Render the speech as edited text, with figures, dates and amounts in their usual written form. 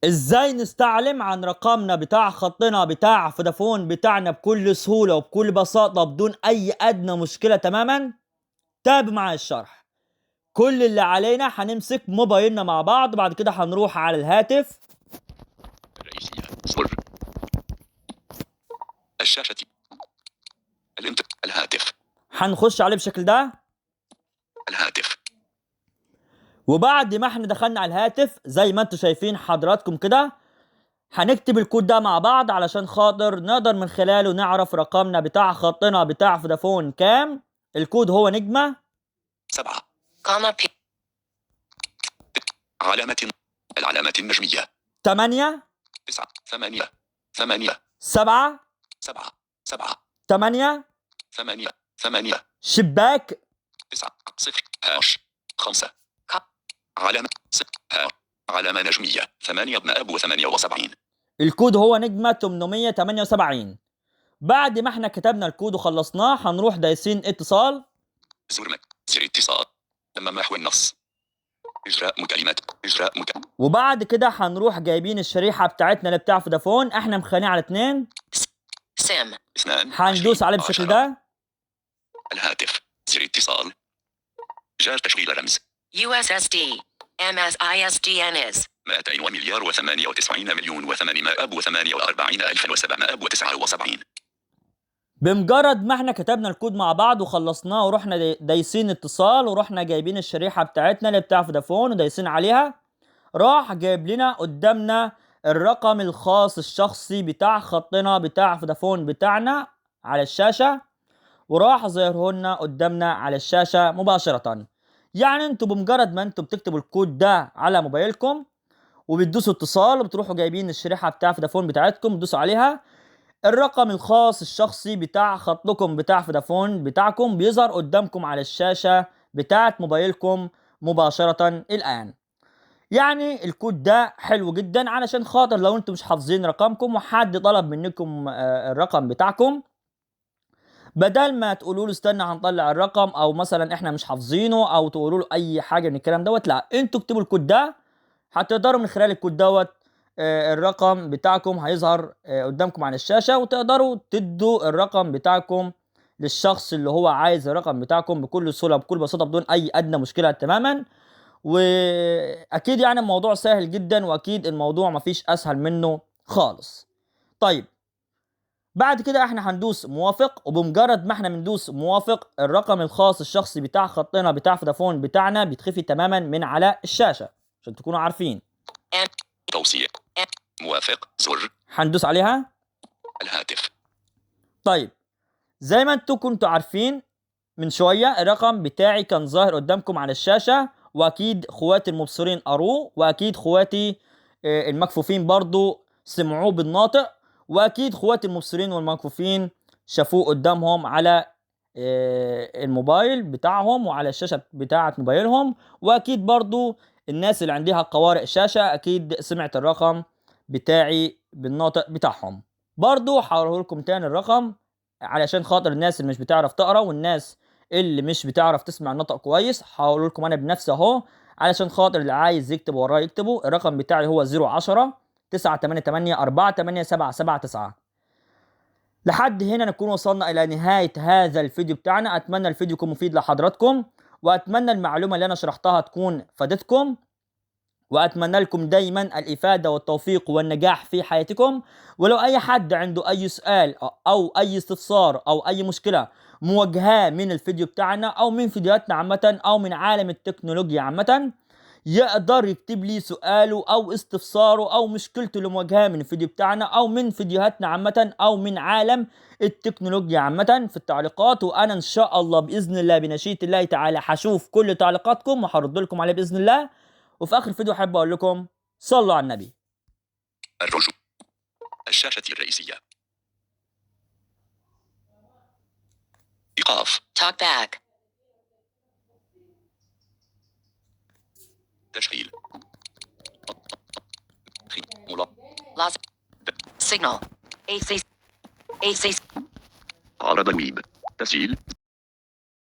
ازاي نستعلم عن رقمنا بتاع خطنا بتاع فودافون بتاعنا بكل سهولة وبكل بساطة بدون اي ادنى مشكلة تماما؟ تابع معايا الشرح. كل اللي علينا هنمسك موبايلنا مع بعض، بعد كده هنروح على الهاتف الرئيسية زر الشاشة الهاتف هنخش عليه بالشكل ده. الهاتف وبعد ما احنا دخلنا على الهاتف زي ما انتم شايفين حضراتكم كده، هنكتب الكود ده مع بعض علشان خاطر نقدر من خلاله نعرف رقمنا بتاع خطنا بتاع فودافون كام. الكود هو نجمة 7 بي العلامة النجمية 8 9 8 7 8 8 شباك 9 0 5 علامة نجمية 8 ابن أب 78. الكود هو نجمة 878. بعد ما احنا كتبنا الكود وخلصناه هنروح دايسين اتصال. زر اتصال تم محو النص إجراء مكالمات وبعد كده هنروح جايبين الشريحة بتاعتنا اللي بتاع فودافون، احنا مخانيه على 2 سام 2 هندوس عليه بالشكل ده. الهاتف زر اتصال جار تشغيل رمز USSD MSISDN is 200 مليار و98 مليون و848,779. بمجرد ما احنا كتبنا الكود مع بعض وخلصناه ورحنا دايسين اتصال ورحنا جايبين الشريحة بتاعتنا اللي بتاع فودافون ودايسين عليها، راح جايب لنا قدامنا الرقم الخاص الشخصي بتاع خطنا بتاع فودافون بتاعنا على الشاشة، وراح ظاهره لنا قدامنا على الشاشة مباشرة. يعني انتوا بمجرد ما انتوا بتكتبوا الكود ده على موبايلكم وبتدوسوا اتصال وبتروحوا جايبين الشريحة بتاع فودافون بتاعتكم بتدوسوا عليها، الرقم الخاص الشخصي بتاع خطكم بتاع فودافون بتاعكم بيظهر قدامكم على الشاشة بتاعت موبايلكم مباشرة الآن. يعني الكود ده حلو جدا علشان خاطر لو انتم مش حافظين رقمكم وحد طلب منكم الرقم بتاعكم، بدل ما تقولوا له استنى هنطلع الرقم او مثلا احنا مش حافظينه او تقولوا له اي حاجه من الكلام دوت، لا انتوا اكتبوا الكود ده. هتقدروا من خلال الكود دوت الرقم بتاعكم هيظهر قدامكم على الشاشه، وتقدروا تدوا الرقم بتاعكم للشخص اللي هو عايز الرقم بتاعكم بكل سهوله بكل بساطه بدون اي ادنى مشكله تماما. واكيد يعني الموضوع سهل جدا، واكيد الموضوع مفيش اسهل منه خالص. طيب بعد كده احنا هندوس موافق، وبمجرد ما احنا بندوس موافق الرقم الخاص الشخصي بتاع خطنا بتاع فودافون بتاعنا بيتخفي تماما من على الشاشة عشان تكونوا عارفين. توصية موافق زر هندوس عليها. الهاتف طيب زي ما انتوا كنتوا عارفين من شوية الرقم بتاعي كان ظاهر قدامكم على الشاشة، واكيد خواتي المبصرين قروه، واكيد خواتي المكفوفين برضو سمعوه بالناطق، واكيد خواتي المبصرين والمكفوفين شافوه قدامهم على الموبايل بتاعهم وعلى الشاشة بتاعة موبايلهم، واكيد برضو الناس اللي عندها قوارئ شاشة اكيد سمعت الرقم بتاعي بالناطق بتاعهم. برضو هقوله لكم تاني الرقم علشان خاطر الناس اللي مش بتعرف تقرا والناس اللي مش بتعرف تسمع النطق كويس، هقول لكم انا بنفسي اهو علشان خاطر اللي عايز يكتب ورايا يكتبوا. الرقم بتاعي هو 010 988 48779. لحد هنا نكون وصلنا الى نهاية هذا الفيديو بتاعنا. اتمنى الفيديو يكون مفيد لحضراتكم، واتمنى المعلومة اللي انا شرحتها تكون فادتكم، وأتمنى لكم دايما الإفادة والتوفيق والنجاح في حياتكم. ولو أي حد عنده أي سؤال أو أي استفسار أو أي مشكلة موجهة من الفيديو بتاعنا أو من فيديوهاتنا عامة أو من عالم التكنولوجيا عامة، يقدر يكتب لي سؤاله أو استفساره أو مشكلته اللي مواجهاه من الفيديو بتاعنا أو من فيديوهاتنا عامة أو من عالم التكنولوجيا عامة في التعليقات، وأنا إن شاء الله بإذن الله بنشيئة الله تعالى هشوف كل تعليقاتكم وهرد لكم عليه بإذن الله. وفي آخر الفيديو حابب أقول لكم صلوا على النبي. الرجوع الشاشة الرئيسية إيقاف Talk back تشغيل Signal AC عرض الويب تسجيل